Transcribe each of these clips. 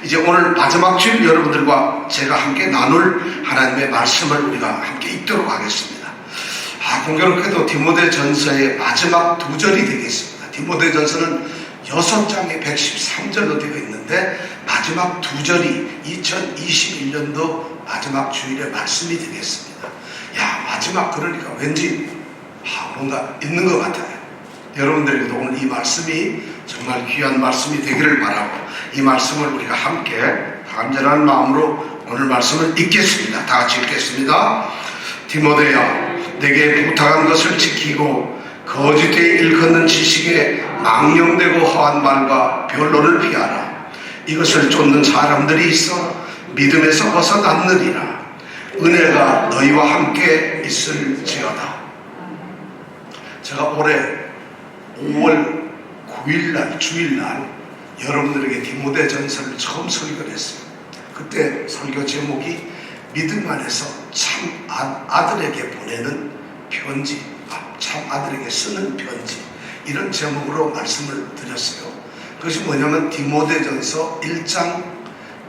이제 오늘 마지막 주일 여러분들과 제가 함께 나눌 하나님의 말씀을 우리가 함께 읽도록 하겠습니다. 공교롭게도 디모데전서의 마지막 두 절이 되겠습니다. 디모데전서는 6장에 113절로 되어 있는데 마지막 두 절이 2021년도 마지막 주일의 말씀이 되겠습니다. 마지막 그러니까 왠지 뭔가 있는 것 같아요. 여러분들에게도 오늘 이 말씀이 정말 귀한 말씀이 되기를 바라고 이 말씀을 우리가 함께 간절한 마음으로 오늘 말씀을 읽겠습니다. 다 같이 읽겠습니다. 디모데야, 내게 부탁한 것을 지키고 거짓되이 일컫는 지식에 망령되고 허한 말과 변론을 피하라. 이것을 쫓는 사람들이 있어 믿음에서 벗어났느니라. 은혜가 너희와 함께 있을지어다. 제가 올해 5월 9일날 주일날 여러분들에게 디모데전서를 처음 설교를 했어요. 그때 설교 제목이 믿음 안에서 참 아들에게 보내는 편지, 참 아들에게 쓰는 편지, 이런 제목으로 말씀을 드렸어요. 그것이 뭐냐면 디모데전서 1장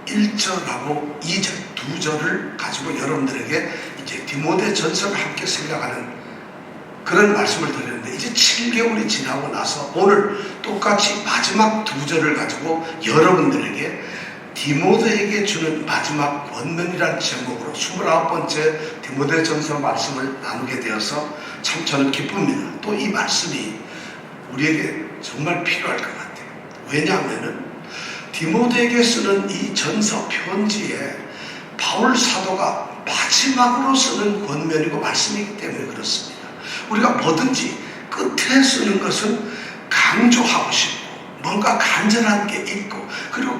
1절하고 2절 두 절을 가지고 여러분들에게 이제 디모데전서를 함께 생각하는 그런 말씀을 드렸는데, 이제 7개월이 지나고 나서 오늘 똑같이 마지막 두 절을 가지고 여러분들에게 디모데에게 주는 마지막 권면이라는 제목으로 29번째 디모데전서 말씀을 나누게 되어서 참 저는 기쁩니다. 또 이 말씀이 우리에게 정말 필요할 것 같아요. 왜냐하면 디모데에게 쓰는 이 전서 편지에 바울 사도가 마지막으로 쓰는 권면이고 말씀이기 때문에 그렇습니다. 우리가 뭐든지 끝에 쓰는 것은 강조하고 싶고 뭔가 간절한 게 있고 그리고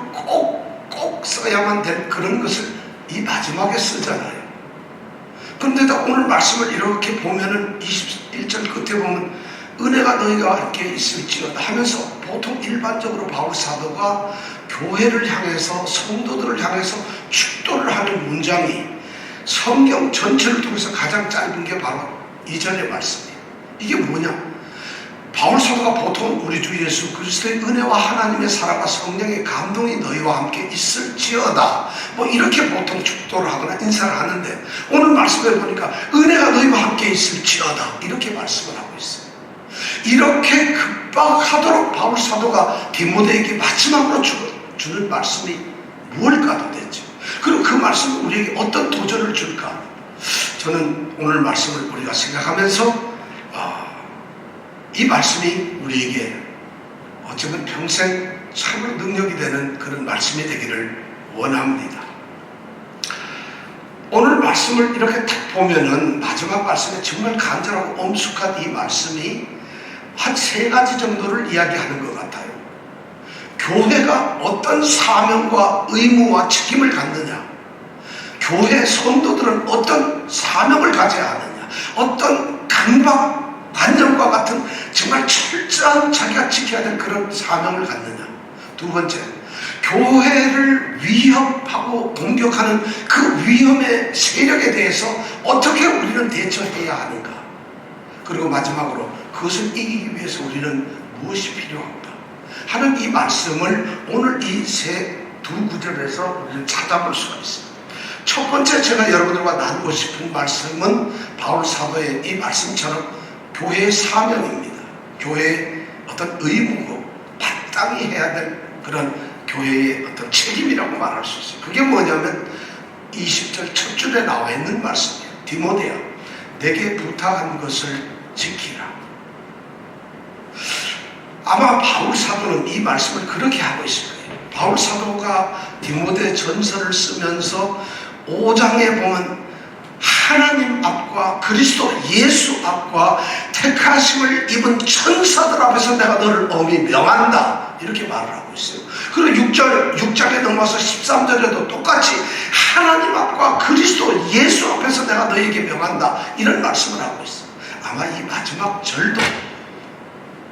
꼭 써야만 될 그런 것을 이 마지막에 쓰잖아요. 그런데 오늘 말씀을 이렇게 보면은 21절 끝에 보면 은혜가 너희가 함께 있을지어다 하면서 보통 일반적으로 바울 사도가 교회를 향해서 성도들을 향해서 축도를 하는 문장이 성경 전체를 통해서 가장 짧은 게 바로 이전의 말씀이에요. 이게 뭐냐? 바울 사도가 보통 우리 주 예수 그리스도의 은혜와 하나님의 사랑과 성령의 감동이 너희와 함께 있을지어다 이렇게 보통 축도를 하거나 인사를 하는데, 오늘 말씀에 보니까 은혜가 너희와 함께 있을지어다 이렇게 말씀을 하고 있어요. 이렇게 급박하도록 바울 사도가 디모데에게 마지막으로 주는 말씀이 무엇일까 도대체? 그리고 그 말씀은 우리에게 어떤 도전을 줄까? 저는 오늘 말씀을 우리가 생각하면서 이 말씀이 우리에게 어쩌면 평생 참으로 능력이 되는 그런 말씀이 되기를 원합니다. 오늘 말씀을 이렇게 딱 보면은 마지막 말씀에 정말 간절하고 엄숙한 이 말씀이 한 3가지 정도를 이야기하는 것 같아요. 교회가 어떤 사명과 의무와 책임을 갖느냐, 교회 성도들은 어떤 사명을 가져야 하느냐, 어떤 관념과 같은 정말 철저한 자기가 지켜야 될 그런 사명을 갖느냐. 두 번째, 교회를 위협하고 공격하는 그 위험의 세력에 대해서 어떻게 우리는 대처해야 하는가. 그리고 마지막으로 그것을 이기기 위해서 우리는 무엇이 필요한가 하는 이 말씀을 오늘 이 두 구절에서 우리는 찾아볼 수가 있습니다. 첫 번째 제가 여러분들과 나누고 싶은 말씀은 바울 사도의 이 말씀처럼 교회의 사명입니다. 교회의 어떤 의무고 마땅히 해야 될 그런 교회의 어떤 책임이라고 말할 수 있어요. 그게 뭐냐면 20절 첫 줄에 나와 있는 말씀이에요. 디모데야, 내게 부탁한 것을 지키라. 아마 바울 사도는 이 말씀을 그렇게 하고 있을 거예요. 바울 사도가 디모데 전서를 쓰면서 5장에 보면 하나님 앞과 그리스도 예수 앞과 택하심을 입은 천사들 앞에서 내가 너를 엄히 명한다 이렇게 말을 하고 있어요. 그리고 6장에 넘어서 13절에도 똑같이 하나님 앞과 그리스도 예수 앞에서 내가 너에게 명한다 이런 말씀을 하고 있어요. 아마 이 마지막 절도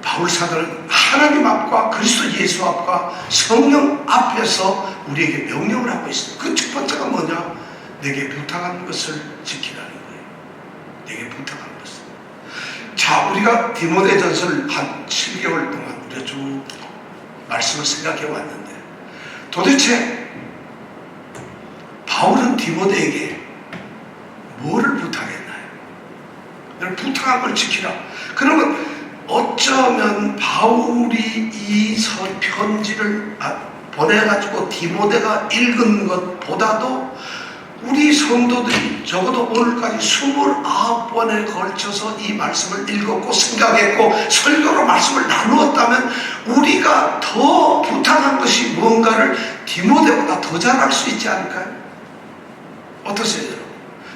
바울 사도는 하나님 앞과 그리스도 예수 앞과 성령 앞에서 우리에게 명령을 하고 있어요. 그 첫 번째가 뭐냐? 내게 부탁한 것을 지키라는 거예요. 내게 부탁한 것을. 자, 우리가 디모데전서를 한 7개월 동안 우리가 쭉 말씀을 생각해 왔는데 도대체 디모데에게 뭐를 부탁했나요? 너를 부탁한 걸 지키라. 그러면 어쩌면 바울이 이 편지를 보내가지고 디모데가 읽은 것보다도 우리 성도들이 적어도 오늘까지 29번에 걸쳐서 이 말씀을 읽었고 생각했고 설교로 말씀을 나누었다면 우리가 더 부탁한 것이 무언가를 디모데보다 더 잘할 수 있지 않을까요? 어떠세요, 여러분?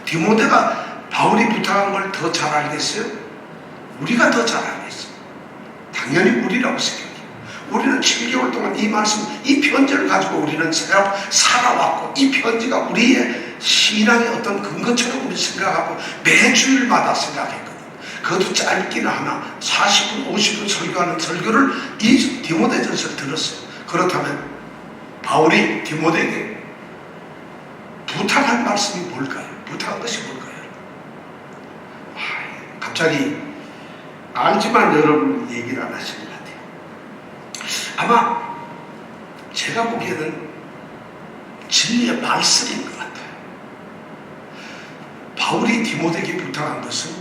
디모데가 바울이 부탁한 걸 더 잘 알겠어요? 우리가 더 잘 알겠어요. 당연히 우리라고 생각해요. 우리는 7개월 동안 이 말씀, 이 편지를 가지고 우리는 살아왔고 이 편지가 우리의 신앙의 어떤 근거처럼 우리 생각하고 매주일마다 생각했거든. 그것도 짧기는 하나 40분, 50분 설교하는 설교를 이 디모데전서를 들었어요. 그렇다면 바울이 디모데에게 부탁한 말씀이 뭘까요? 부탁한 것이 뭘까요? 갑자기 알지만 여러분 얘기를 안 하시는 것 같아요. 아마 제가 보기에는 진리의 말씀인 것 같아요. 바울이 디모데에게 부탁한 것은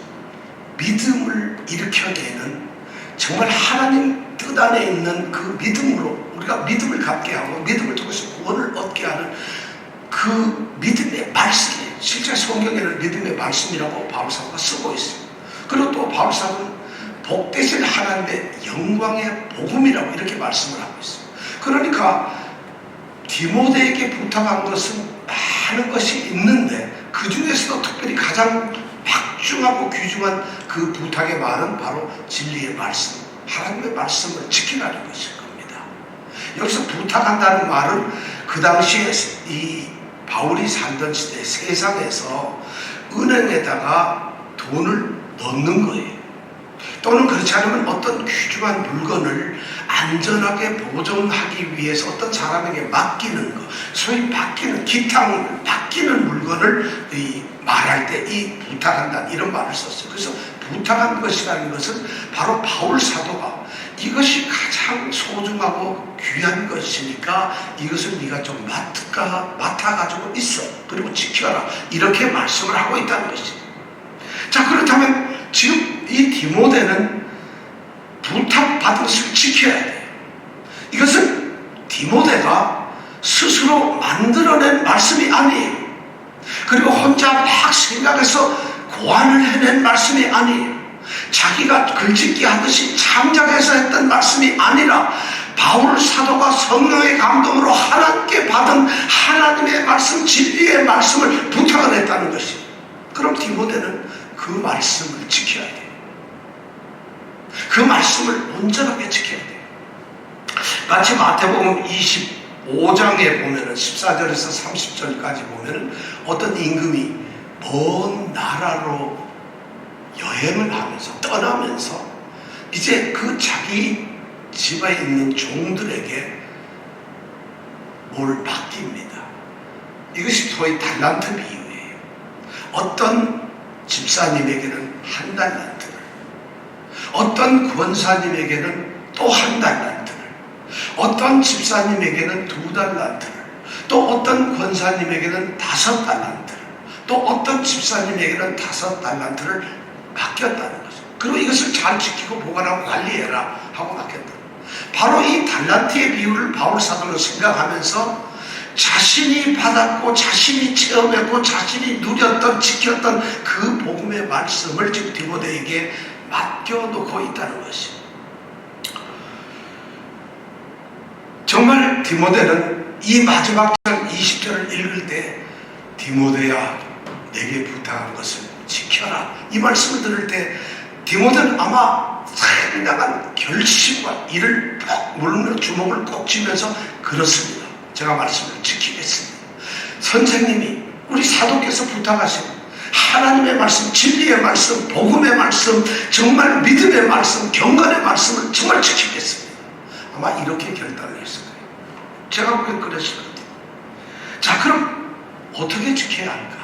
믿음을 일으켜내는 정말 하나님 뜻 안에 있는 그 믿음으로 우리가 믿음을 갖게 하고 믿음을 통해서 구원을 얻게 하는 그 믿음의 말씀이에요. 실제 성경에는 믿음의 말씀이라고 바울사도가 쓰고 있어요. 그리고 또 바울사도는 복되신 하나님의 영광의 복음이라고 이렇게 말씀을 하고 있어요. 그러니까 디모데에게 부탁한 것은 많은 것이 있는데 그 중에서도 특별히 가장 박중하고 귀중한 그 부탁의 말은 바로 진리의 말씀, 하나님의 말씀을 지키라는 것일 겁니다. 여기서 부탁한다는 말은 그 당시에 이 바울이 살던 시대 세상에서 은행에다가 돈을 넣는 거예요. 또는 그렇지 않으면 어떤 귀중한 물건을 안전하게 보존하기 위해서 어떤 사람에게 맡기는 것, 소위 맡기는 물건을 말할 때 이 부탁한다 이런 말을 썼어요. 그래서 부탁한 것이라는 것은 바로 바울 사도가 이것이 가장 소중하고 귀한 것이니까 이것을 네가 좀 맡아가지고 있어. 그리고 지켜라. 이렇게 말씀을 하고 있다는 것이죠. 자, 그렇다면 지금 이 디모데는 부탁받은 것을 지켜야 돼요. 이것은 디모데가 스스로 만들어낸 말씀이 아니에요. 그리고 혼자 막 생각해서 고안을 해낸 말씀이 아니에요. 자기가 글짓기 하듯이 창작해서 했던 말씀이 아니라 바울 사도가 성령의 감동으로 하나님께 받은 하나님의 말씀, 진리의 말씀을 부탁을 했다는 것이에요. 그럼 디모데는 그 말씀을 지켜야 돼요. 그 말씀을 온전하게 지켜야 돼요. 마치 마태복음 25장에 보면은 14절에서 30절까지 보면은 어떤 임금이 먼 나라로 여행을 하면서 떠나면서 이제 그 자기 집에 있는 종들에게 뭘 맡깁니다. 이것이 소위 달란트 비유예요. 어떤 집사님에게는 한 달란트를, 어떤 권사님에게는 또 한 달란트를, 어떤 집사님에게는 2달란트를, 또 어떤 권사님에게는 5달란트를, 또 어떤 집사님에게는 5달란트를 맡겼다는 거죠. 그리고 이것을 잘 지키고 보관하고 관리해라 하고 맡겼다. 바로 이 달란트의 비유를 바울 사도로 생각하면서 자신이 받았고 자신이 체험했고 자신이 누렸던 지켰던 그 복음의 말씀을 지금 디모데에게 맡겨놓고 있다는 것이에요. 정말 디모데는 이 마지막 절 20절을 읽을 때 디모데야 내게 부탁한 것을 지켜라 이 말씀을 들을 때 디모데는 아마 상당한 결심과 이를 꼭 물으며 주먹을 꼭 쥐면서 그렇습니다. 제가 말씀을 지키겠습니다. 선생님이 우리 사도께서 부탁하신 하나님의 말씀, 진리의 말씀, 복음의 말씀, 정말 믿음의 말씀, 경건의 말씀을 정말 지키겠습니다. 아마 이렇게 결단을 했을 거예요. 제가 보기엔 그랬을 것 같아요. 자, 그럼 어떻게 지켜야 할까?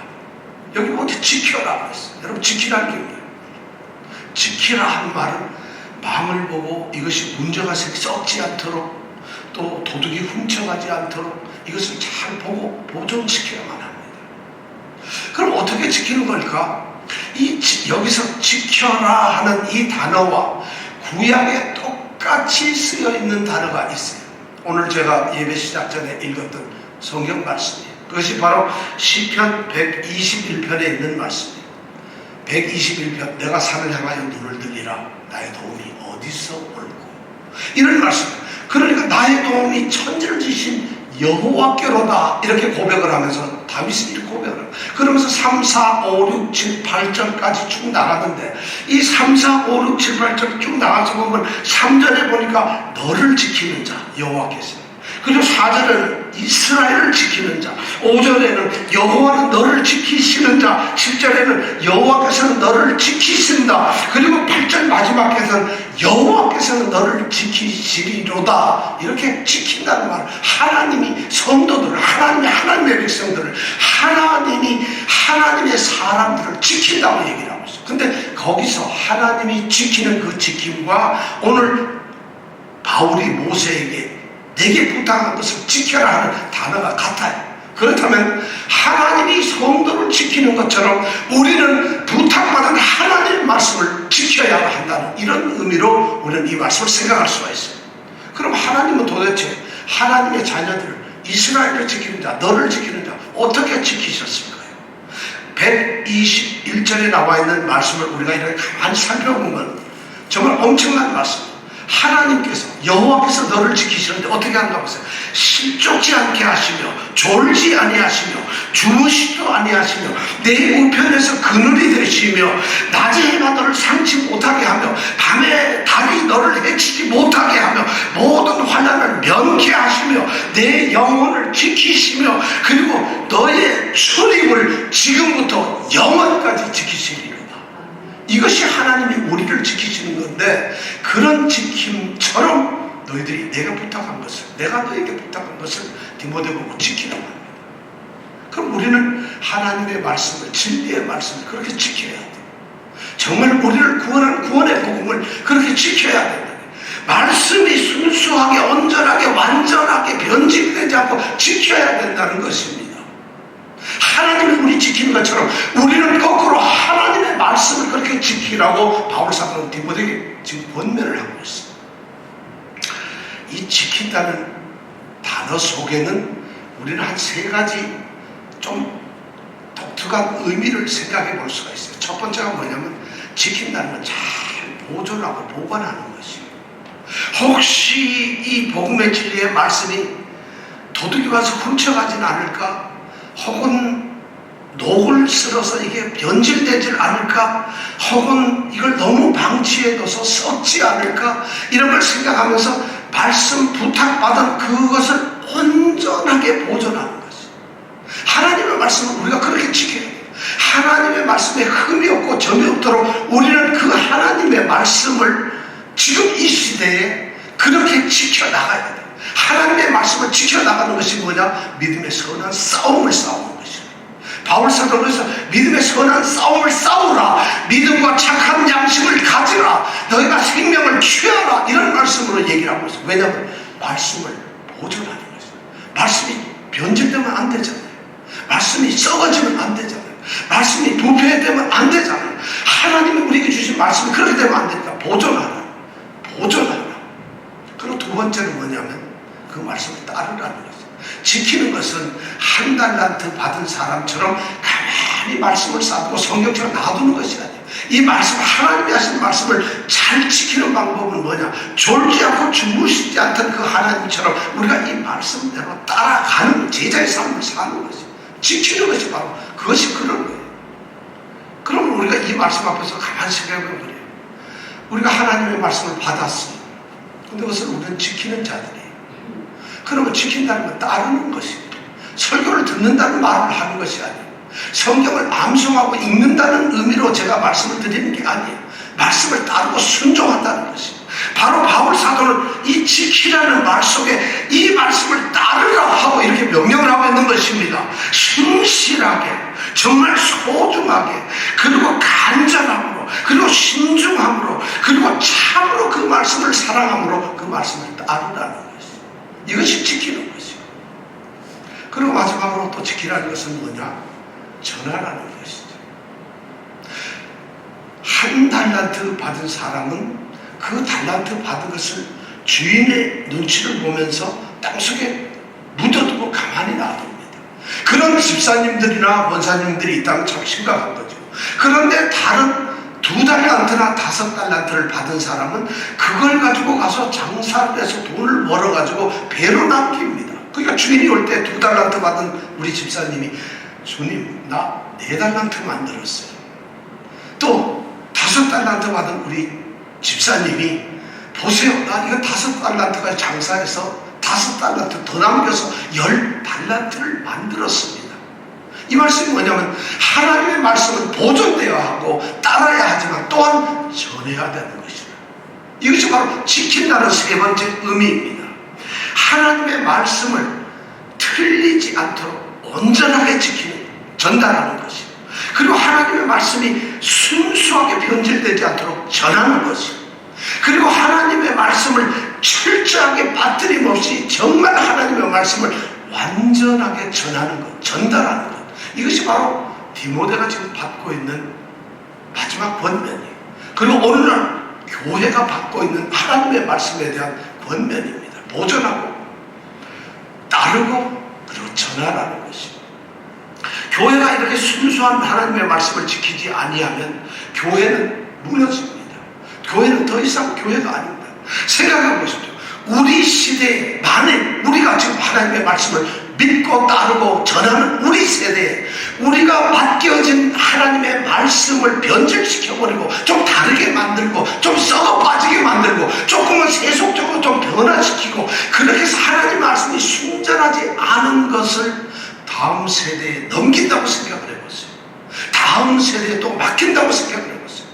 여기 어디 지켜라 그랬어요. 여러분 지키라는 게 뭐예요? 지키라 한 말은 마음을 보고 이것이 문제가 썩지 않도록 또 도둑이 훔쳐가지 않도록 이것을 잘 보고 보존시켜야만 합니다. 어떻게 지키는 걸까? 여기서 지켜라 하는 이 단어와 구약에 똑같이 쓰여 있는 단어가 있어요. 오늘 제가 예배 시작 전에 읽었던 성경 말씀이에요. 그것이 바로 시편 121편에 있는 말씀이에요. 121편, 내가 산을 향하여 눈을 들리라. 나의 도움이 어디서 올고. 이런 말씀이에요. 그러니까 나의 도움이 천지를 지신 여호와께로다, 이렇게 고백을 하면서 다윗이 이렇게 고백을 해요. 그러면서 3, 4, 5, 6, 7, 8절까지 쭉 나가는데, 이 3, 4, 5, 6, 7, 8절 쭉 나가서 보면 3절에 보니까 너를 지키는 자 여호와께서, 그리고 4절에는 이스라엘을 지키는 자, 5절에는 여호와는 너를 지키시는 자, 7절에는 여호와께서는 너를 지키신다, 그리고 8절 마지막에서는 여호와께서는 너를 지키시리로다. 이렇게 지킨다는 말, 하나님이 성도들을, 하나님의 백성들을, 하나님의 사람들을 지킨다고 얘기를 하고 있어요. 근데 거기서 하나님이 지키는 그 지킴과 오늘 바울이 모세에게 내게 부탁한 것을 지켜라 하는 단어가 같아요. 그렇다면 하나님이 성도를 지키는 것처럼 우리는 부탁받은 하나님의 말씀을 지켜야 한다는 이런 의미로 우리는 이 말씀을 생각할 수가 있어요. 그럼 하나님은 도대체 하나님의 자녀들을, 이스라엘을 지키는 자, 너를 지키는 자 어떻게 지키셨을까요? 121절에 나와 있는 말씀을 우리가 이렇게 가만히 살펴보면 정말 엄청난 말씀입니다. 하나님께서, 여호와께서 너를 지키시는데 어떻게 하는가 보세요. 실족지 않게 하시며 졸지 아니하시며 주무시지도 아니하시며 내 우편에서 그늘이 되시며 낮에 해가 너를 상치 못하게 하며 밤에 달이 너를 해치지 못하게 하며 모든 환난을 면케하시며 내 영혼을 지키시며 그리고 너의 출입을 지금부터 영원까지 지키시리로다. 이것이 하나님이 우리를 지키시는 건데, 그런 지킴처럼 너희들이 내가 부탁한 것을, 내가 너에게 부탁한 것을 디모데 보고 지키라고 합니다. 그럼 우리는 하나님의 말씀을, 진리의 말씀을 그렇게 지켜야 돼요. 정말 우리를 구원한 구원의 복음을 그렇게 지켜야 된다. 말씀이 순수하게, 온전하게, 완전하게 변질되지 않고 지켜야 된다는 것입니다. 하나님이 우리 지키는 것처럼 우리는 거꾸로 하나님의 말씀을 그렇게 지키라고 바울 사도는 디모데에게 지금 권면을 하고 있습니다. 이 지킨다는 단어 속에는 우리는 한 세 가지 좀 독특한 의미를 생각해 볼 수가 있어요. 첫 번째가 뭐냐면, 지킨다는 건 잘 보존하고 보관하는 것이에요. 혹시 이 복음의 진리의 말씀이 도둑이 와서 훔쳐가진 않을까? 혹은 녹을 쓸어서 이게 변질되질 않을까? 혹은 이걸 너무 방치해둬서 썩지 않을까? 이런 걸 생각하면서 말씀 부탁받은 그것을 온전하게 보존하는 것이, 하나님의 말씀을 우리가 그렇게 지켜야 돼요. 하나님의 말씀에 흠이 없고 점이 없도록 우리는 그 하나님의 말씀을 지금 이 시대에 그렇게 지켜나가야 돼요. 하나님의 말씀을 지켜나가는 것이 뭐냐? 믿음의 선한 싸움을 싸우는 것이에요. 바울 사도는 그래서 믿음의 선한 싸움을 싸우라, 믿음과 착한 양심을 가지라, 너희가 생명을 취하라, 이런 말씀으로 얘기를 하고 있어요. 왜냐하면 말씀을 보존하는 것이에요. 말씀이 변질되면 안 되잖아요. 말씀이 썩어지면 안 되잖아요. 말씀이 부패되면 안 되잖아요. 하나님이 우리에게 주신 말씀이 그렇게 되면 안 되니까 보존하라. 그리고 두 번째는 뭐냐면 그 말씀을 따르라는 거죠. 지키는 것은 한 달란트 받은 사람처럼 가만히 말씀을 쌓고 성경처럼 놔두는 것이 아니에요. 이 말씀, 하나님이 하신 말씀을 잘 지키는 방법은 뭐냐? 졸지 않고 주무시지 않던 그 하나님처럼 우리가 이 말씀대로 따라가는 제자의 삶을 사는 것이, 지키는 것이 바로 그것이 그런 거예요. 그러면 우리가 이 말씀 앞에서 가만히 생각해보면 그래요. 우리가 하나님의 말씀을 받았습니다. 근데 그것을 우리는 지키는 자들이에요. 그러면 지킨다는 건 따르는 것입니다. 설교를 듣는다는 말을 하는 것이 아니에요. 성경을 암송하고 읽는다는 의미로 제가 말씀을 드리는 게 아니에요. 말씀을 따르고 순종한다는 것입니다. 바로 바울 사도는 이 지키라는 말 속에 이 말씀을 따르라 하고 이렇게 명령을 하고 있는 것입니다. 신실하게, 정말 소중하게, 그리고 간절함으로, 그리고 신중함으로, 그리고 참으로 그 말씀을 사랑함으로 그 말씀을 따르라는 것이죠. 이것이 지키는 것이죠. 그리고 마지막으로 또 지키라는 것은 뭐냐? 전하라는 것이죠. 한 달란트 받은 사람은 그 달란트 받은 것을 주인의 눈치를 보면서 땅속에 묻어두고 가만히 놔둡니다. 그런 집사님들이나 원사님들이 있다면 참 심각한 거죠. 그런데 다른 2달란트나 5달란트를 받은 사람은 그걸 가지고 가서 장사를 해서 돈을 벌어가지고 배로 남깁니다. 그러니까 주인이 올 때 2달란트 받은 우리 집사님이 주님 나 4달란트 만들었어요. 또 5달란트 받은 우리 집사님이 보세요 나 이거 5달란트까지 장사해서 5달란트 더 남겨서 10달란트를 만들었습니다. 이 말씀이 뭐냐면 하나님의 말씀은 보존되어야 하고 따라야 하지만 또한 전해야 되는 것이다. 이것이 바로 지킨다는 세 번째 의미입니다. 하나님의 말씀을 틀리지 않도록 온전하게 지키는 전달하는 것이고 그리고 하나님의 말씀이 순수하게 변질되지 않도록 전하는 것이고 그리고 하나님의 말씀을 철저하게 빠뜨림 없이 정말 하나님의 말씀을 완전하게 전하는 것, 전달하는 것. 이것이 바로 디모데가 지금 받고 있는 마지막 권면이에요. 그리고 오늘날 교회가 받고 있는 하나님의 말씀에 대한 권면입니다. 보존하고 따르고 그리고 전하라는 것입니다. 교회가 이렇게 순수한 하나님의 말씀을 지키지 아니하면 교회는 무너집니다. 교회는 더 이상 교회가 아닙니다. 생각해 보십시오. 우리 시대에 만일 우리가 지금 하나님의 말씀을 믿고 따르고 전하는 우리 세대에 우리가 맡겨진 하나님의 말씀을 변질시켜버리고 좀 다르게 만들고 좀 썩어 빠지게 만들고 조금은 세속적으로 좀 변화시키고 그렇게 해서 하나님의 말씀이 순전하지 않은 것을 다음 세대에 넘긴다고 생각을 해보세요. 다음 세대에 또 맡긴다고 생각을 해보세요.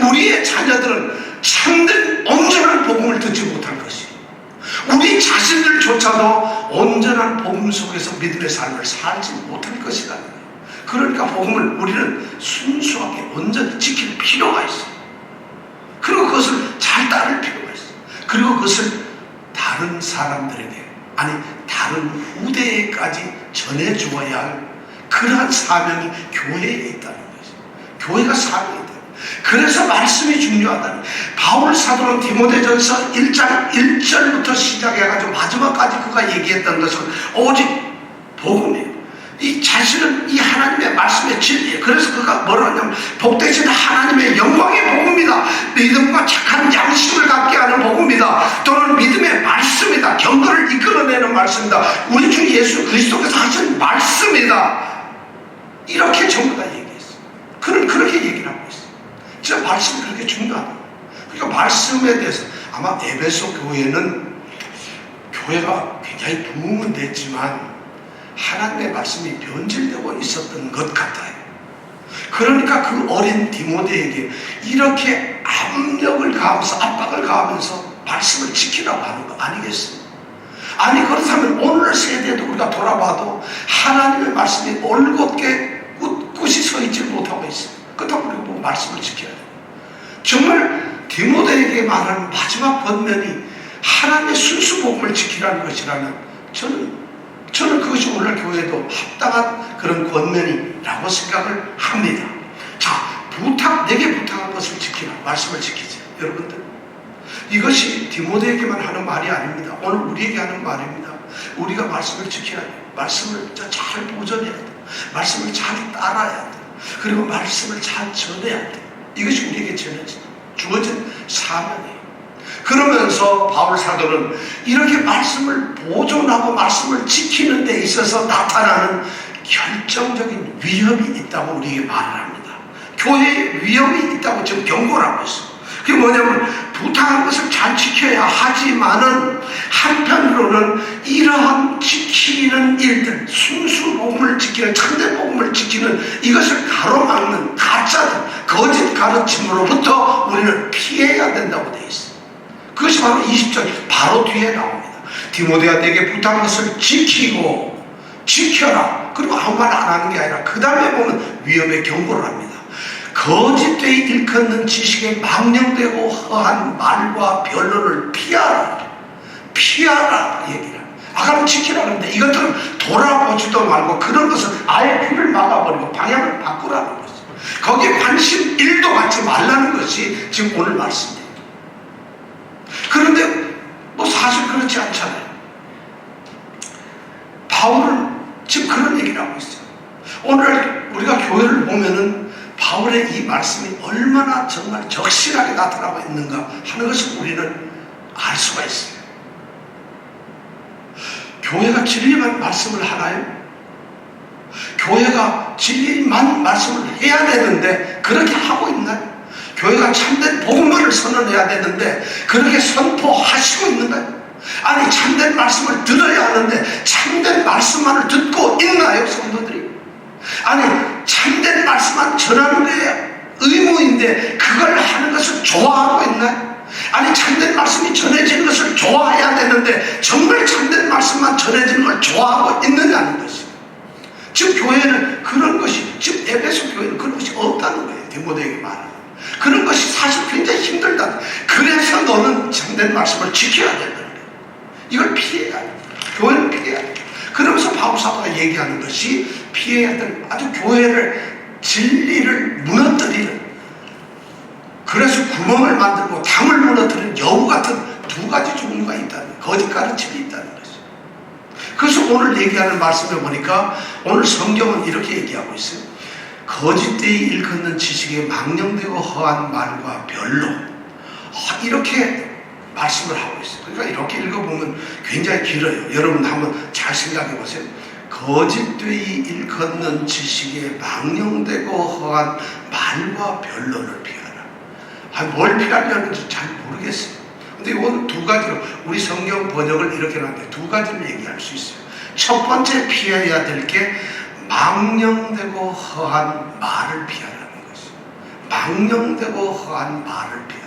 우리의 자녀들은 참된 온전한 복음을 듣지 못할 것이에요. 우리 자신들조차도 온전한 복음 속에서 믿음의 삶을 살지 못할 것이다. 그러니까 복음을 우리는 순수하게 온전히 지킬 필요가 있어요. 그리고 그것을 잘 따를 필요가 있어요. 그리고 그것을 다른 사람들에게 아니 다른 후대에까지 전해주어야 할 그러한 사명이 교회에 있다는 것이죠. 교회가 사명이 있다. 그래서 말씀이 중요하다는 바울 사도는 디모데전서 1장 1절부터 시작해가지고 마지막까지 그가 얘기했던 것은 오직 복음이에요. 이 자신은 이 하나님의 말씀의 진리예요. 그래서 그가 뭐라 하냐면 복되신 하나님의 영광의 복음이다. 믿음과 착한 양심을 갖게 하는 복음이다. 또는 믿음의 말씀이다. 경건을 이끌어내는 말씀이다. 우리 주 예수 그리스도께서 하신 말씀이다. 이렇게 전부 다 얘기했어요. 그는 그렇게 얘기를 하고 있어요. 진짜 말씀이 그렇게 중요하다. 그러니까 말씀에 대해서 아마 에베소 교회는 교회가 굉장히 부흥은 됐지만 하나님의 말씀이 변질되고 있었던 것 같아요. 그러니까 그 어린 디모데에게 이렇게 압력을 가하면서 압박을 가하면서 말씀을 지키라고 하는 거 아니겠습니까? 아니 그렇다면 오늘 세대도 우리가 돌아봐도 하나님의 말씀이 올곧게 꿋꿋이 서 있지 못하고 있습니다. 그렇다고 우리가 뭐 말씀을 지켜야 돼요. 정말 디모데에게 말하는 마지막 권면이 하나님의 순수 복음을 지키라는 것이라면 저는 그것이 오늘 교회도 합당한 그런 권면이라고 생각을 합니다. 자, 내게 부탁한 것을 지키라. 말씀을 지키자. 여러분들, 이것이 디모데에게만 하는 말이 아닙니다. 오늘 우리에게 하는 말입니다. 우리가 말씀을 지켜야 돼요. 말씀을 잘 보존해야 돼요. 말씀을 잘 따라야 돼요. 그리고 말씀을 잘 전해야 돼요. 이것이 우리에게 주어진 사명이에요. 그러면서 바울 사도는 이렇게 말씀을 보존하고 말씀을 지키는 데 있어서 나타나는 결정적인 위험이 있다고 우리에게 말을 합니다. 교회에 위험이 있다고 지금 경고를 하고 있어요. 그게 뭐냐면 부탁한 것을 잘 지켜야 하지만은 한편으로는 이러한 지키는 일들, 순수 복음을 지키는 참된 복음을 지키는 이것을 가로막는 가짜들, 거짓 가르침으로부터 우리는 피해야 된다고 되어 있어요. 그것이 바로 20절 바로 뒤에 나옵니다. 디모데야 내게 부탁한 것을 지켜라. 그리고 아무 말 안 하는 게 아니라 그 다음에 보면 위험의 경고를 합니다. 거짓되이 일컫는 지식에 망령되고 허한 말과 변론을 피하라 얘기를 합니다. 아가를 지키라는데 이것들은 돌아보지도 말고 그런 것은 아예 귀를 막아버리고 방향을 바꾸라는 거죠. 거기에 관심 1도 갖지 말라는 것이 지금 오늘 말씀입니다. 그런데 뭐 사실 그렇지 않잖아요. 바울은 지금 그런 얘기를 하고 있어요. 오늘 우리가 교회를 보면은 바울의 이 말씀이 얼마나 정말 적실하게 나타나고 있는가 하는 것을 우리는 알 수가 있어요. 교회가 진리만 말씀을 하나요? 교회가 진리만 말씀을 해야 되는데 그렇게 하고 있나요? 교회가 참된 복음만을 선언해야 되는데 그렇게 선포하시고 있는가요? 아니 참된 말씀을 들어야 하는데 참된 말씀만을 듣고 있나요, 성도들이? 아니 참된 말씀만 전하는 게 의무인데 그걸 하는 것을 좋아하고 있나요? 아니 참된 말씀이 전해지는 것을 좋아해야 되는데 정말 참된 말씀만 전해지는 걸 좋아하고 있느냐는 것이. 지금 교회는 그런 것이, 지금 에베소 교회는 그런 것이 없다는 거예요. 디모데에게 말하는 그런 것이 사실 굉장히 힘들다. 그래서 너는 참된 말씀을 지켜야 된다는 거예요. 이걸 피해야 돼. 교회는 피해야 돼. 그러면서 바울 사도가 얘기하는 것이 피해야 될, 아주 교회를 진리를 무너뜨리는, 그래서 구멍을 만들고 담을 무너뜨리는 여우 같은 두 가지 종류가 있다는 거예요. 거짓 가르침이 있다는 거죠. 그래서 오늘 얘기하는 말씀을 보니까 오늘 성경은 이렇게 얘기하고 있어요. 거짓되이 일컫는 지식에 망령되고 허한 말과 별로, 이렇게 말씀을 하고 있어요. 그러니까 이렇게 읽어보면 굉장히 길어요. 여러분 한번 잘 생각해 보세요. 거짓되이 일컫는 지식에 망령되고 허한 말과 변론을 피하라. 뭘 피하려는지 잘 모르겠어요. 근데 이건 두 가지로 우리 성경 번역을 이렇게 하는데 두 가지를 얘기할 수 있어요. 첫 번째 피해야 될 게 망령되고 허한 말을 피하라는 것이에요. 망령되고 허한 말을 피하라.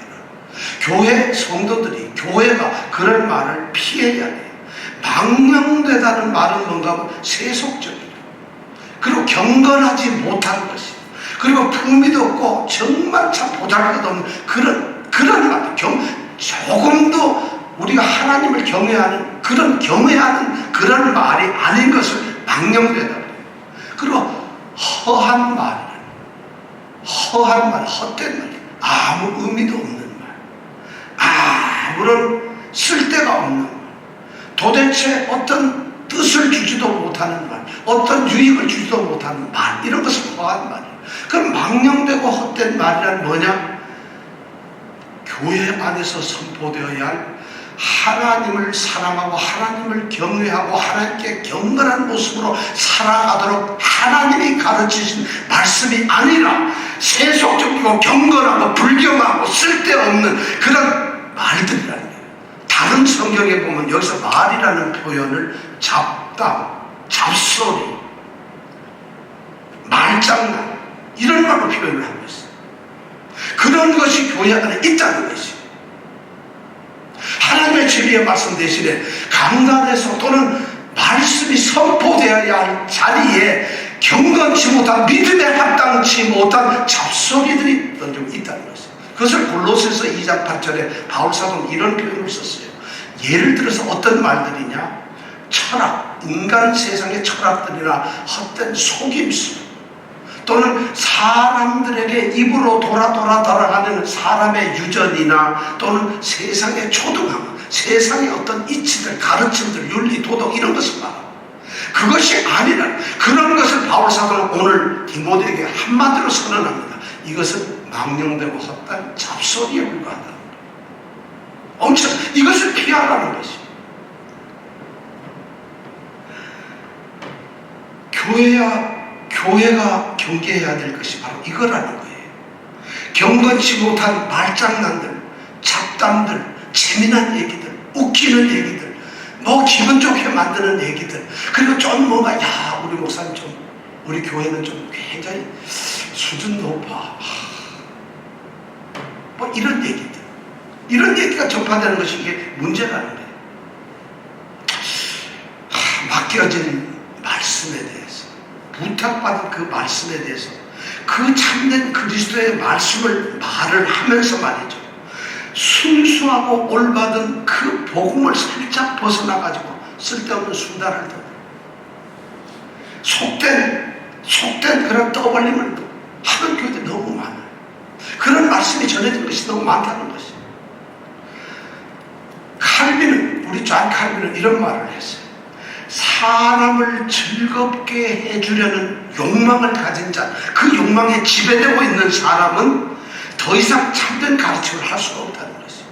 교회 성도들이, 교회가 그런 말을 피해야 돼요. 망령되다는 말은 뭔가 하면 세속적이에요. 그리고 경건하지 못한 것이에요. 그리고 품위도 없고 정말 참 보잘것없는 그런 말, 조금도 우리가 하나님을 경외하는 그런 말이 아닌 것을 망령되다. 그리고 허한 말, 헛된 말, 아무 의미도 없는 말, 아무런 쓸데가 없는 말, 도대체 어떤 뜻을 주지도 못하는 말, 어떤 유익을 주지도 못하는 말, 이런 것을 허한 말이에요. 그럼 망령되고 헛된 말이란 뭐냐? 교회 안에서 선포되어야 할 하나님을 사랑하고 하나님을 경외하고 하나님께 경건한 모습으로 살아가도록 하나님이 가르치신 말씀이 아니라 세속적이고 경건하고 불경하고 쓸데없는 그런 말들이라는 거예요. 다른 성경에 보면 여기서 말이라는 표현을 잡담, 잡소리, 말장난 이런 말로 표현을 하고 있어요. 그런 것이 교회 안에 있다는 것이. 하나님의 진리의 말씀 대신에 강단에서 또는 말씀이 선포되어야 할 자리에 경건치 못한, 믿음에 합당치 못한 잡소리들이 던지고 있다는 것이에요. 그것을 골로새서 2장 8절에 바울 사도는 이런 표현을 썼어요. 예를 들어서 어떤 말들이냐? 철학, 인간 세상의 철학들이나 헛된 속임수, 또는 사람들에게 입으로 돌아가는 사람의 유전이나 또는 세상의 초등학, 세상의 어떤 이치들, 가르침들, 윤리, 도덕 이런 것을 말합니다. 그것이 아니라 그런 것을 바울 사도는 오늘 디모데에게 한마디로 선언합니다. 이것은 망령되고 헛된 잡소리에 불과하다. 엄청 이것을 피하라는 것이. 교회가 경계해야 될 것이 바로 이거라는 거예요. 경건치 못한 말장난들, 잡담들, 재미난 얘기들, 웃기는 얘기들, 뭐 기분 좋게 만드는 얘기들, 그리고 좀 뭔가 우리 목사님 우리 교회는 좀 굉장히 수준 높아, 뭐 이런 얘기들, 이런 얘기가 전파되는 것이 이게 문제라는 거예요. 맡겨진 말씀에 대해서, 부탁받은 그 말씀에 대해서, 그 참된 그리스도의 말씀을 말을 하면서 말이죠, 순수하고 올바른 그 복음을 살짝 벗어나가지고 쓸데없는 수다를 떠. 속된 그런 떠벌림을 하는 교회들이 너무 많아요. 그런 말씀이 전해진 것이 너무 많다는 것이. 우리 존 칼빈은 이런 말을 했어요. 사람을 즐겁게 해주려는 욕망을 가진 자, 그 욕망에 지배되고 있는 사람은 더 이상 참된 가르침을 할 수가 없다는 것이에요.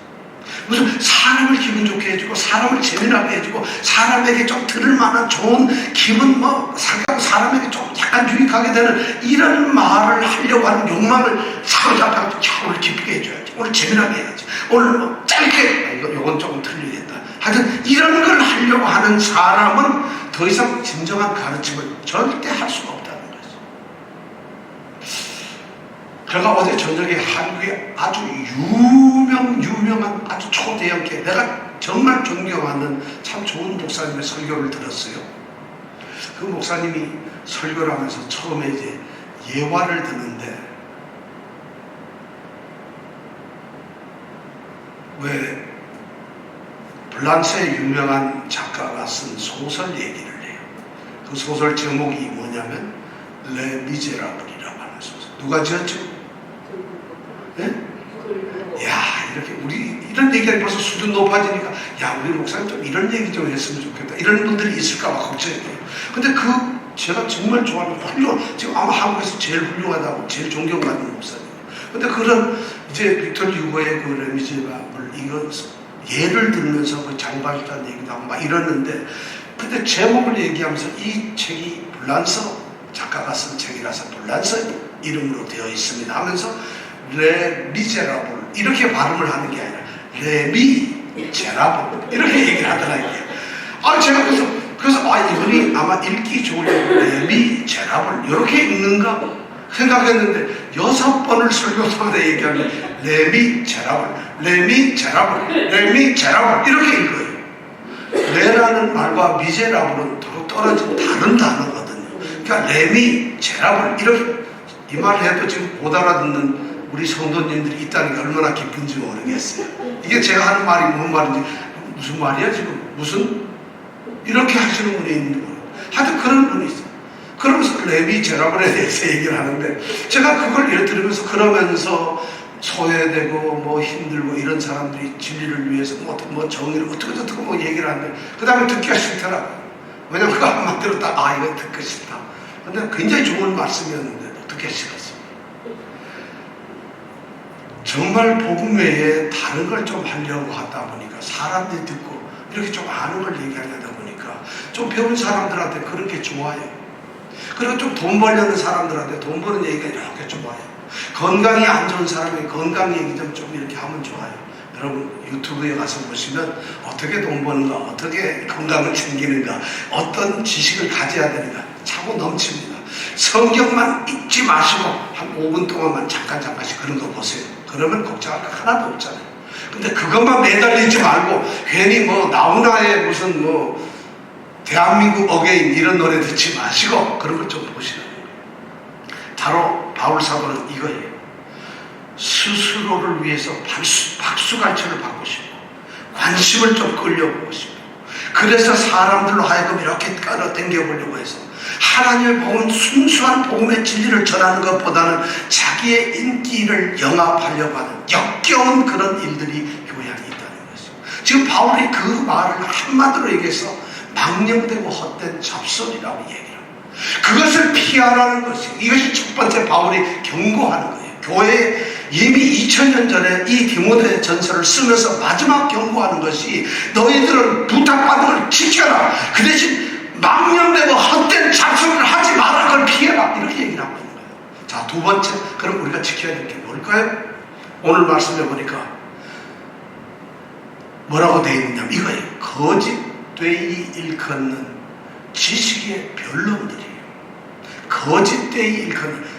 무슨 사람을 기분 좋게 해주고 사람을 재미나게 해주고 사람에게 좀 들을 만한 좋은 기분 상하고 사람에게 좀 약간 유익하게 되는 이런 말을 하려고 하는 욕망을 사로잡아서 오늘 기쁘게 해줘야지, 오늘 재미나게 해야지, 오늘 짧게, 이건 조금 틀리겠다. 하여튼 이런 걸 하려고 하는 사람은 더 이상 진정한 가르침을 절대 할 수가 없다는 거죠. 제가 어제 저녁에 한국의 아주 유명한 아주 초대형 교회, 내가 정말 존경하는 참 좋은 목사님의 설교를 들었어요. 그 목사님이 설교를 하면서 처음에 이제 예화를 듣는데, 왜 블란스의 유명한 작가가 쓴 소설 얘기를 해요. 그 소설 제목이 뭐냐면 레 미제라블이라고 하는 소설. 누가 지었죠? 네? 야, 이렇게 우리 이런 얘기가 벌써 수준 높아지니까 야, 우리 목사님 좀 이런 얘기 좀 했으면 좋겠다, 이런 분들이 있을까 봐 걱정이 돼요. 근데 제가 정말 좋아하는 지금 아마 한국에서 제일 훌륭하다고 제일 존경받는 목사님. 근데 그런 이제 빅터 유고의 그 레 미제라블 이거 예를 들면서 그 장발단 얘기도 하고 막 이러는데, 근데 제목을 얘기하면서 이 책이 블란서 작가가 쓴 책이라서 블란서 이름으로 되어 있습니다 하면서 레 미제라블 이렇게 발음을 하는 게 아니라 레 미제라블 이렇게 얘기를 하더라고요. 제가 그래서 이분이 아마 읽기 좋으려고 레 미제라블 이렇게 읽는가 생각했는데 6번을 설교하다 얘기하면 레 미제라블 레 미제라블 이렇게 읽어요. 레라는 말과 미제라블은 서로 떨어진 다른 단어거든요. 그러니까 레 미제라블 이렇게 이 말을 해도 지금 못 알아듣는 우리 성도님들이 있다는 게 얼마나 기쁜지 모르겠어요. 이게 제가 하는 말이 뭔 말인지, 무슨 말이야 지금, 무슨 이렇게 하시는 분이 있는 거예요. 하여튼 그런 분이 있어요. 그러면서 레 미제라블에 대해서 얘기를 하는데, 제가 그걸 예를 들으면서 그러면서 소외되고 힘들고 이런 사람들이 진리를 위해서 정의를 어떻게 얘기를 하는데, 그 다음에 듣기가 싫더라고요. 왜냐면 그거 한번 들었다 이거 듣기 싫다. 근데 굉장히 좋은 말씀이었는데 듣기 싫었어요. 정말 복음 외에 다른 걸 좀 하려고 하다 보니까 사람들이 듣고 이렇게 좀 아는 걸 얘기하려다 보니까 좀 배운 사람들한테 그런 게 좋아요. 그리고 좀 돈 벌려는 사람들한테 돈 버는 얘기가 이렇게 좋아요. 건강이 안 좋은 사람이 건강 얘기 좀 이렇게 하면 좋아요. 여러분 유튜브에 가서 보시면 어떻게 돈 버는가, 어떻게 건강을 챙기는가, 어떤 지식을 가져야 되는가 차고 넘칩니다. 성경만 읽지 마시고 한 5분 동안만 잠깐씩 그런 거 보세요. 그러면 걱정할 거 하나도 없잖아요. 근데 그것만 매달리지 말고 괜히 나훈아의 무슨 대한민국 어게인 이런 노래 듣지 마시고 그런 걸 좀 보시라는 거예요. 바로 바울 사도는 이거예요. 스스로를 위해서 박수갈채를 받고 싶고 관심을 좀 끌려보고 싶고, 그래서 사람들로 하여금 이렇게 끌어당겨보려고 해서 하나님의 복음, 순수한 복음의 진리를 전하는 것보다는 자기의 인기를 영합하려고 하는 역겨운 그런 일들이 교회 안에 있다는 것이죠. 지금 바울이 그 말을 한마디로 얘기해서 망령되고 헛된 잡설이라고 얘기합니다. 그것을 피하라는 것이, 이것이 첫 번째 바울이 경고하는 거예요. 교회에 이미 2000년 전에 이 디모데 전서를 쓰면서 마지막 경고하는 것이 너희들은 부탁받은 걸 지켜라. 그 대신 망령되고 헛된 잡설을 하지 마라. 그걸 피해라. 이렇게 얘기를 하고 있는 거예요. 자, 두 번째, 그럼 우리가 지켜야 될 게 뭘까요? 오늘 말씀해 보니까 뭐라고 되어 있느냐면 이거예요. 거짓되이 일컫는 지식의 변론들이에요. 거짓되이 일컫는,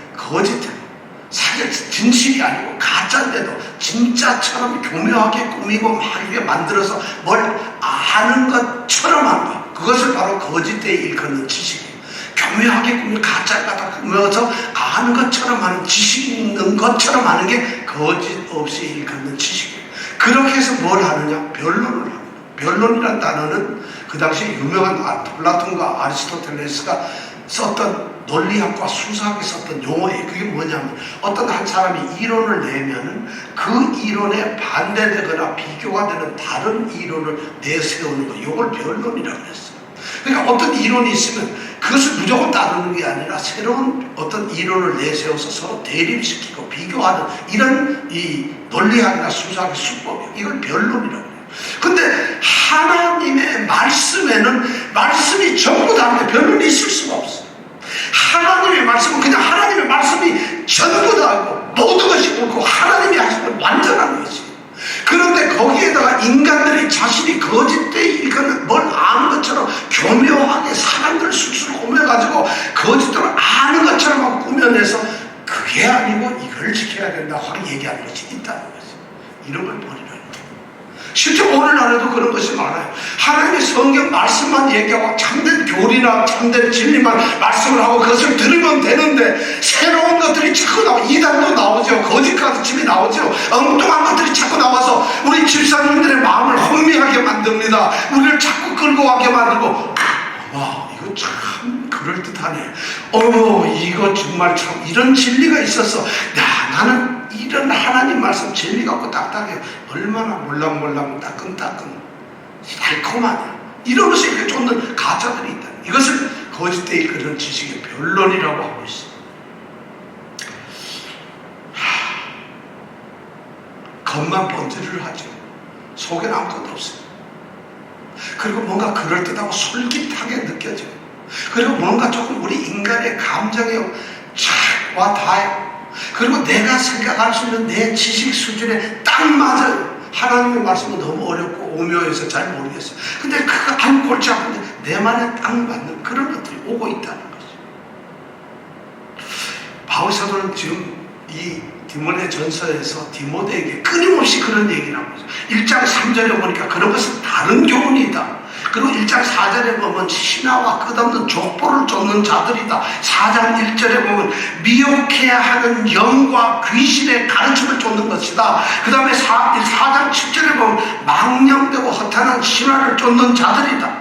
사실 진실이 아니고 가짜인데도 진짜처럼 교묘하게 꾸미고 막 이렇게 만들어서 뭘 아는 것처럼 하는 거, 그것을 바로 거짓되이 일컫는 지식이에요. 교묘하게 꾸미고 가짜 갖다 꾸며서 아는 것처럼 하는, 지식 있는 것처럼 하는 게 거짓 없이 일컫는 지식이에요. 그렇게 해서 뭘 하느냐? 변론을 합니다. 변론이라는 단어는 그 당시에 유명한 플라톤과 아리스토텔레스가 썼던 논리학과 수사학에 썼던 용어예요. 그게 뭐냐면 어떤 한 사람이 이론을 내면은 그 이론에 반대되거나 비교가 되는 다른 이론을 내세우는 거, 이걸 변론이라고 했어요. 그러니까 어떤 이론이 있으면 그것을 무조건 따르는 게 아니라 새로운 어떤 이론을 내세워서 서로 대립시키고 비교하는 이런 이 논리학이나 수사학의 수법이에요. 이걸 변론이라고 해요. 근데 하나님의 말씀에는 말씀이 전부 다른데 변론이 있을 수가 없어요. 하나님의 말씀은 그냥 하나님의 말씀이 전부 다고 모든 것이 옳고 하나님이 하시는 완전한 것이. 그런데 거기에다가 인간들이 자신이 거짓되이 이거는 뭘 아는 것처럼 교묘하게 사람들 술술 꾸며가지고 거짓대로 아는 것처럼 하고 꾸며내서 그게 아니고 이걸 지켜야 된다 하고 얘기하는 것이 있다는 거지. 이런 걸 버리라는 거예요. 실제 오늘날에도 그런 것이 많아요. 하나님의 성경 말씀만 얘기하고 참된 교리나 참된 진리만 말씀을 하고 그것을 들으면 되는데 새로운 것들이 자꾸 나오고 이단도 나오죠. 거짓가르침이 나오죠. 엉뚱한 것들이 자꾸 나와서 우리 집사님들의 마음을 혼미하게 만듭니다. 우리를 자꾸 끌고 가게 만들고 와 이거 참 그럴듯하네. 이거 정말 참 이런 진리가 있었어. 나는 이런 하나님 말씀 진리 갖고 딱딱해요. 얼마나 몰랑몰랑 따끈따끈 달콤하냐. 이러면서 이렇게 쫓는 가짜들이 있다. 이것을 거짓되이 그런 지식의 변론이라고 하고 있어요. 겉만 번지를 하죠. 속에는 아무것도 없어요. 그리고 뭔가 그럴듯하고 솔깃하게 느껴져요. 그리고 뭔가 조금 우리 인간의 감정에 와 닿아요. 그리고 내가 생각할 수 있는 내 지식 수준에 딱 맞아요. 하나님의 말씀은 너무 어렵고 오묘해서 잘 모르겠어요. 근데 그거 안 골치 아픈데 내 말에 딱 맞는 그런 것들이 오고 있다는 거죠. 바울 사도는 지금 이 디모데 전서에서 디모데에게 끊임없이 그런 얘기를 하고 있어요. 1장 3절에 보니까 그런 것은 다른 교훈이다. 그리고 1장 4절에 보면 신하와 끝없는 족보를 쫓는 자들이다. 4장 1절에 보면 미혹해야 하는 영과 귀신의 가르침을 쫓는 것이다. 그 다음에 4장 7절에 보면 망령되고 허탄한 신화를 쫓는 자들이다.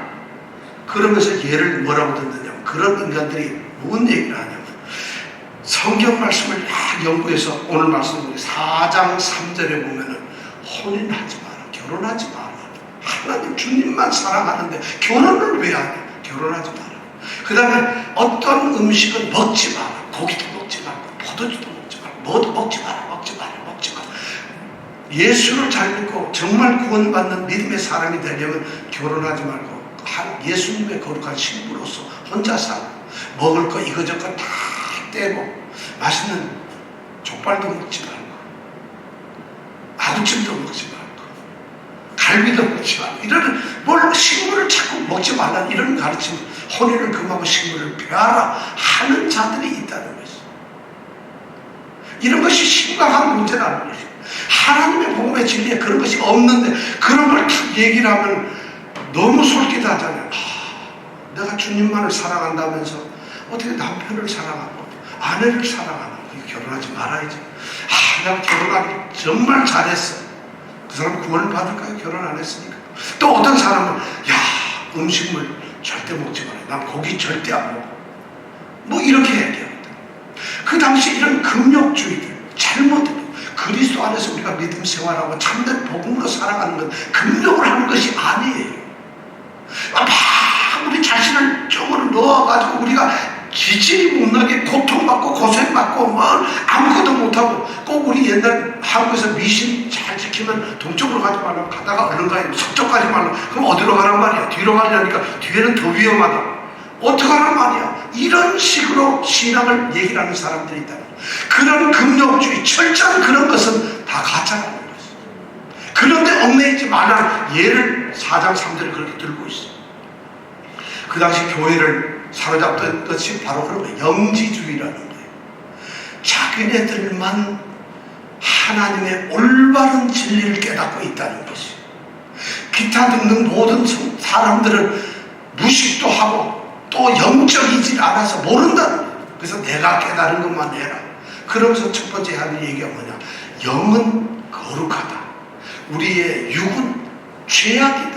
그러면서 얘를 뭐라고 듣느냐면 그런 인간들이 무슨 얘기를 하냐면 성경 말씀을 막 연구해서 오늘 말씀 4장 3절에 보면은 혼인하지 마라, 결혼하지 마라. 하나님 주님만 사랑하는데 결혼을 왜 하냐? 결혼하지 마라. 그 다음에 어떤 음식은 먹지 마라. 고기도 먹지 말고 포도주도 먹지 말고 뭐도 먹지 마라. 예수를 잘 믿고 정말 구원받는 믿음의 사람이 되려면 결혼하지 말고 예수님의 거룩한 신부로서 혼자 살고 먹을 거 이거저거 다 떼고 맛있는 족발도 먹지 말고 아구찜도 먹지 말고 갈비도 먹지 말고 이런 뭘 식물을 자꾸 먹지 말라는 이런 가르침, 혼인을 금하고 식물을 폐하라 하는 자들이 있다는 것이죠. 이런 것이 심각한 문제라는 것이죠. 하나님의 복음의 진리에 그런 것이 없는데 그런 걸 탁 얘기를 하면 너무 솔깃하잖아요. 내가 주님만을 사랑한다면서 어떻게 남편을 사랑하고 아내를 사랑하나? 결혼하지 말아야지. 내가 결혼하기 정말 잘했어. 그 사람 구원을 받을까요? 결혼 안 했으니까. 또 어떤 사람은 음식물 절대 먹지 마라. 난 고기 절대 안 먹어. 뭐 이렇게 얘기합니다. 그 당시 이런 금욕주의들 잘못해요. 그리스도 안에서 우리가 믿음 생활하고 참된 복음으로 살아가는 건 금욕을 하는 것이 아니에요. 막 우리 자신을 쪽으로 넣어가지고 우리가 지질이 못나게 고통받고 고생받고 뭐 아무것도 못하고 꼭 우리 옛날 한국에서 미신 잘 지키면 동쪽으로 가지 말라고 가다가 얼른 가야 서쪽 가지 말라고 그럼 어디로 가란 말이야? 뒤로 가려니까 뒤에는 더 위험하다. 어떡하란 말이야? 이런 식으로 신앙을 얘기를 하는 사람들이 있다. 그런 금욕주의 철저한 그런 것은 다 가짜라는 거지. 그런데 얽매이지 말라 예를 4장 3절을 그렇게 들고 있어. 그 당시 교회를 사로잡던 것이 바로 그런 거예요. 영지주의라는 거예요. 자기네들만 하나님의 올바른 진리를 깨닫고 있다는 것이. 기타 등등 모든 사람들은 무식도 하고 또 영적이지 않아서 모른다는 거예요. 그래서 내가 깨달은 것만 해라. 그러면서 첫 번째 하는 얘기가 뭐냐? 영은 거룩하다. 우리의 육은 죄악이다.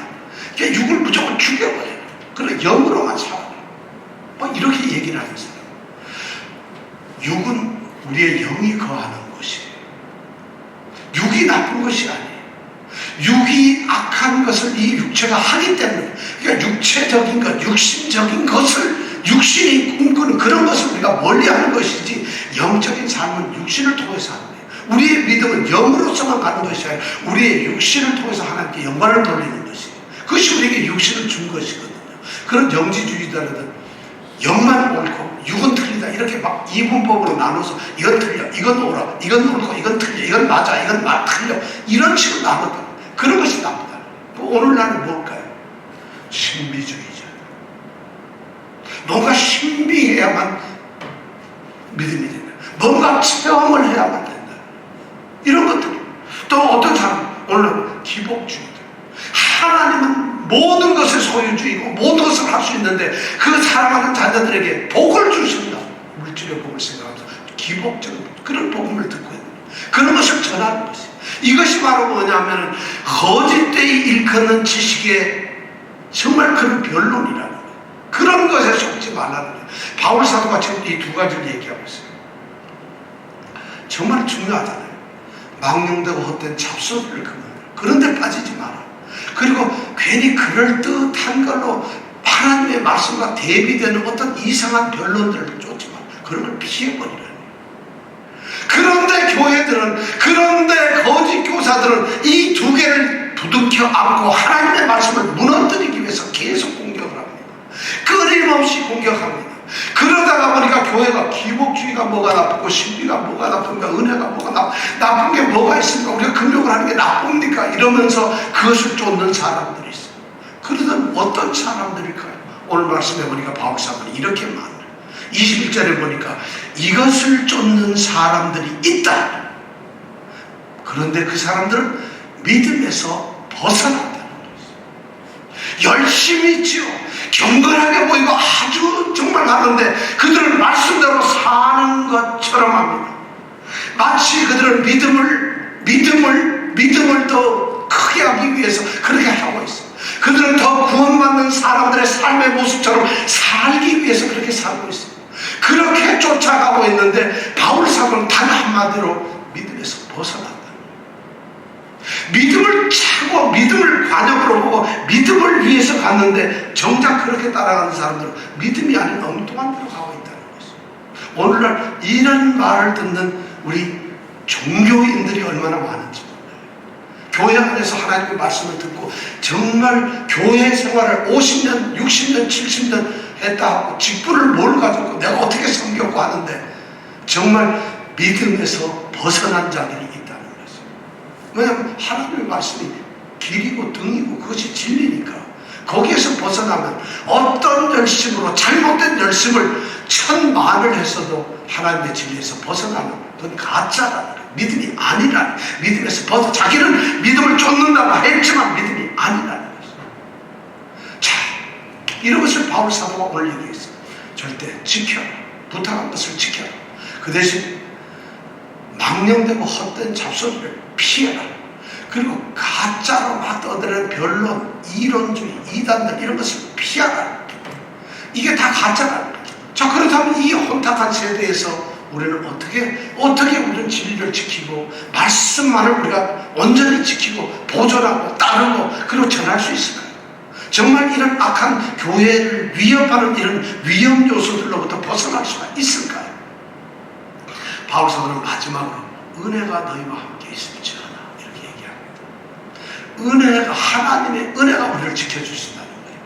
그러니까 육을 무조건 죽여버려요. 그리고 영으로만 살아요. 뭐 이렇게 얘기를 하는 사람. 육은 우리의 영이 거하는 것이에요. 육이 나쁜 것이 아니에요. 육이 악한 것을 이 육체가 하기 때문에, 그러니까 육체적인 것, 육신적인 것을 육신이 꿈꾸는 그런 것을 우리가 멀리하는 것이지, 영적인 삶은 육신을 통해서 하는 거예요. 우리의 믿음은 영으로서만 가는 것이 아니라 우리의 육신을 통해서 하나님께 영광을 돌리는 것이에요. 그것이 우리에게 육신을 준 것이거든요. 그런 영지주의자들은 영만 옳고 육은 틀리다 이렇게 막 이분법으로 나눠서 이건 틀려, 이건 옳아, 이건 옳고, 이건 틀려, 이건 맞아, 이건 틀려, 이런 식으로 나눴다. 그런 것이 나쁘다. 오늘날은 뭘까요? 신비주의자. 뭔가 신비해야만 믿음이 된다. 뭔가 체험을 해야만 된다. 이런 것들. 또 어떤 사람, 오늘은 기복주의다. 하나님은 모든 것의 소유주의고 모든 것을 할 수 있는데 그 사랑하는 자녀들에게 복을 주신다. 물질의 복을 생각하면서 기복적인 그런 복음을 듣고 있는 그런 것을 전하는 것이에요. 이것이 바로 뭐냐면 거짓되이 일컫는 지식의 정말 그런 변론이라는 거예요. 그런 것에 속지 말라는 거예요. 바울 사도가 지금 이 두 가지를 얘기하고 있어요. 정말 중요하잖아요. 망령되고 헛된 잡소리를 그런 데 빠지지 마라. 그리고 괜히 그럴듯한 걸로 하나님의 말씀과 대비되는 어떤 이상한 변론들을 쫓지 마라. 그런 걸 피해버리라. 그런데 교회들은, 그런데 거짓 교사들은 이 두 개를 부둥켜 안고 하나님의 말씀을 무너뜨리기 위해서 계속 공격을 합니다. 끊임없이 공격합니다. 그러다가 보니까 교회가 기복주의가 뭐가 나쁘고 신비가 뭐가 나쁜가, 은혜가 뭐가 나쁜 게 뭐가 있습니까? 우리가 금욕을 하는 게 나쁩니까? 이러면서 그것을 쫓는 사람들이 있어요. 그러던 어떤 사람들일까요? 오늘 말씀해 보니까 바울 사도는 이렇게 말해요. 21절에 보니까 이것을 쫓는 사람들이 있다. 그런데 그 사람들은 믿음에서 벗어난다는 것이죠. 열심히 있지요. 경건하게 보이고 아주 정말 하는데 그들은 말씀대로 사는 것처럼 합니다. 마치 그들은 믿음을 더 크게 하기 위해서 그렇게 하고 있어요. 그들은 더 구원받는 사람들의 삶의 모습처럼 살기 위해서 그렇게 살고 있어요. 그렇게 쫓아가고 있는데 바울 사도는 단 한마디로 믿음에서 벗어난다. 믿음을 차고 믿음을 관역으로 보고 믿음을 위해서 갔는데 정작 그렇게 따라가는 사람들은 믿음이 아닌 엉뚱한 데로 가고 있다는 것이죠. 오늘날 이런 말을 듣는 우리 종교인들이 얼마나 많은지 몰라요. 교회 안에서 하나님의 말씀을 듣고 정말 교회 생활을 50년, 60년, 70년 했다 하고 직분을 뭘 가지고 내가 어떻게 섬겼고 하는데 정말 믿음에서 벗어난 자들이 있다는 거죠. 왜냐하면 하나님의 말씀이 길이고 등이고 그것이 진리니까 거기에서 벗어나면 어떤 열심으로 잘못된 열심을 천만을 했어도 하나님의 진리에서 벗어나면 그건 가짜라는 거예요. 믿음이 아니라는 거예요. 믿음에서 벗어 자기는 믿음을 쫓는다고 했지만 믿음이 아니라는 거죠. 자, 이런 것을 바울 사도가 오늘 얘기했어요. 절대 지켜라. 부탁한 것을 지켜라. 그 대신 망령되고 헛된 잡소리를 피해라. 그리고 가짜로 막 떠드는 변론, 이론주의, 이단들 이런 것을 피하라. 이게 다 가짜라는 거죠. 자, 그렇다면 이 혼탁한 세대에서 우리는 어떻게 우리는 진리를 지키고 말씀만을 우리가 온전히 지키고 보존하고 따르고 그리고 전할 수 있을까요? 정말 이런 악한 교회를 위협하는 이런 위험 요소들로부터 벗어날 수가 있을까요? 바울 사도는 마지막으로 은혜가 너희와 함께 있을지어다 이렇게 얘기합니다. 은혜가, 하나님의 은혜가 우리를 지켜주신다는 거예요.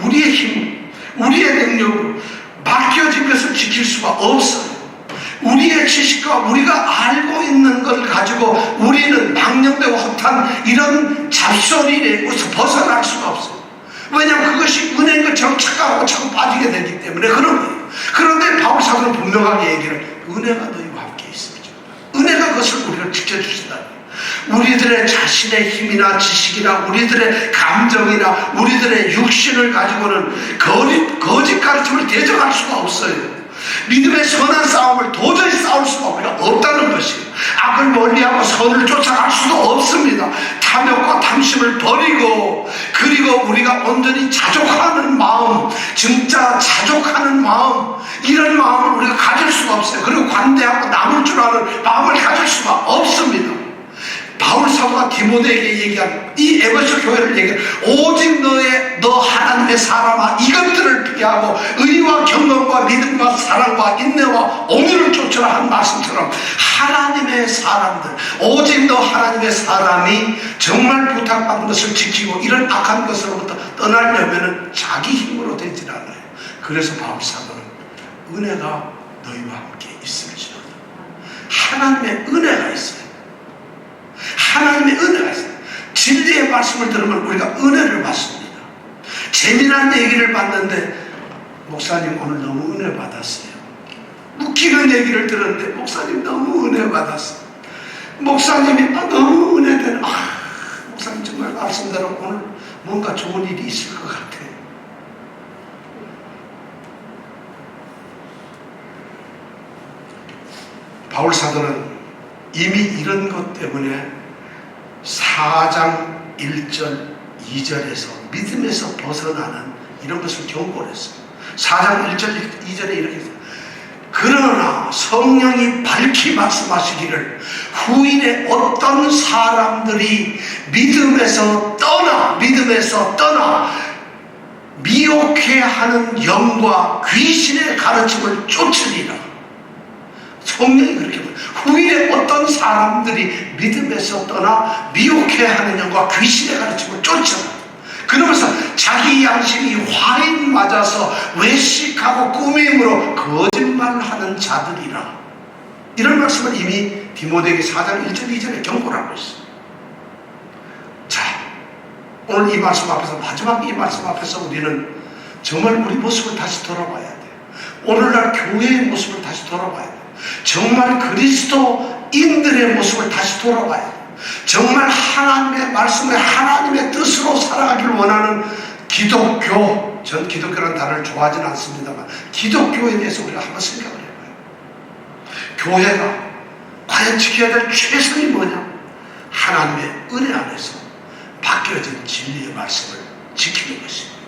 우리의 힘, 우리의 능력으로 맡겨진 것을 지킬 수가 없어요. 우리의 지식과 우리가 알고 있는 걸 가지고 우리는 망령되고 헛한 이런 잡소리에서 벗어날 수가 없어요. 왜냐하면 그것이 은혜인 것처럼 착각하고 자꾸 빠지게 되기 때문에 그런 거예요. 그런데 바울 사도는 분명하게 얘기를 은혜가 너희와 함께 있습니다. 은혜가 그것을 우리를 지켜주신다. 우리들의 자신의 힘이나 지식이나 우리들의 감정이나 우리들의 육신을 가지고는 거짓 가르침을 대적할 수가 없어요. 믿음의 선한 싸움을 도저히 싸울 수가 우리가 없다는 것이에요. 악을 멀리하고 선을 쫓아갈 수도 없습니다. 탐욕과 탐심을 버리고, 그리고 우리가 온전히 자족하는 마음, 진짜 자족하는 마음, 이런 마음을 우리가 가질 수가 없어요. 그리고 관대하고 남을 줄 아는 마음을 가질 수가 없습니다. 바울 사도가 디모데에게 얘기한 이 에베소 교회를 얘기한, 오직 너 하나님의 사람아, 이것들을 피하고 의와 경건과 믿음과 사랑과 인내와 온유를 쫓으라 한 말씀처럼, 하나님의 사람들, 오직 너 하나님의 사람이 정말 부탁받은 것을 지키고 이런 악한 것으로부터 떠나려면 자기 힘으로 되질 않아요. 그래서 바울 사도는 은혜가 너희와 함께 있을지어다. 하나님의 은혜가 있어요. 하나님의 은혜가 있어요. 진리의 말씀을 들으면 우리가 은혜를 받습니다. 재미난 얘기를 봤는데, 목사님 오늘 너무 은혜 받았어요. 웃기는 얘기를 들었는데, 목사님 너무 은혜 받았어요. 목사님이 너무 은혜되는, 목사님 정말 말씀대로 오늘 뭔가 좋은 일이 있을 것 같아요. 바울 사도는 이미 이런 것 때문에 4장 1절 2절에서 믿음에서 벗어나는 이런 것을 경고를 했어요. 4장 1절 2절에 이렇게 했어요. 그러나 성령이 밝히 말씀하시기를, 후일에 어떤 사람들이 믿음에서 떠나 미혹해하는 영과 귀신의 가르침을 쫓으리라. 성령이 그렇게 말해요. 후일에 어떤 사람들이 믿음에서 떠나 미혹해하는 영과 귀신의 가르침을 쫓아라. 그러면서 자기 양심이 화인 맞아서 외식하고 꾸밈으로 거짓말하는 자들이라. 이런 말씀을 이미 디모데에게 4장 1절 2절에 경고를 하고 있어요. 자, 오늘 이 말씀 앞에서, 마지막 이 말씀 앞에서 우리는 정말 우리 모습을 다시 돌아봐야 돼요. 오늘날 교회의 모습을 다시 돌아봐야 돼요. 정말 그리스도인들의 모습을 다시 돌아봐야 돼요. 정말 하나님의 말씀에 하나님의 뜻으로 살아가길 원하는 기독교, 전 기독교라는 단어를 좋아하지는 않습니다만 기독교에 대해서 우리가 한번 생각을 해봐요. 교회가 과연 지켜야 될 최선이 뭐냐? 하나님의 은혜 안에서 바뀌어진 진리의 말씀을 지키는 것입니다.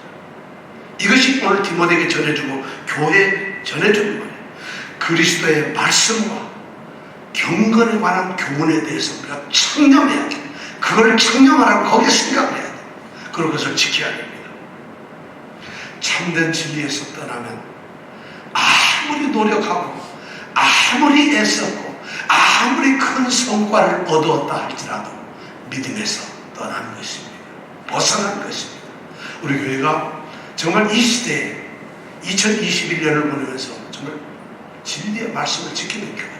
이것이 오늘 디모데에게 전해주고 교회에 전해주는 거예요. 그리스도의 말씀과 경건에 관한 교훈에 대해서 우리가 청렴해야 돼. 그걸 청렴하라고 거기에 생각을 해야 돼. 그리고 그것을 지켜야 됩니다. 참된 진리에서 떠나면 아무리 노력하고 아무리 애썼고 아무리 큰 성과를 얻었다 할지라도 믿음에서 떠나는 것입니다. 벗어난 것입니다. 우리 교회가 정말 이 시대에 2021년을 보내면서 정말 진리의 말씀을 지키는 교회,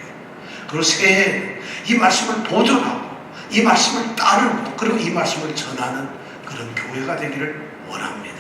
그리고 새해에 이 말씀을 보존하고 이 말씀을 따르고 그리고 이 말씀을 전하는 그런 교회가 되기를 원합니다.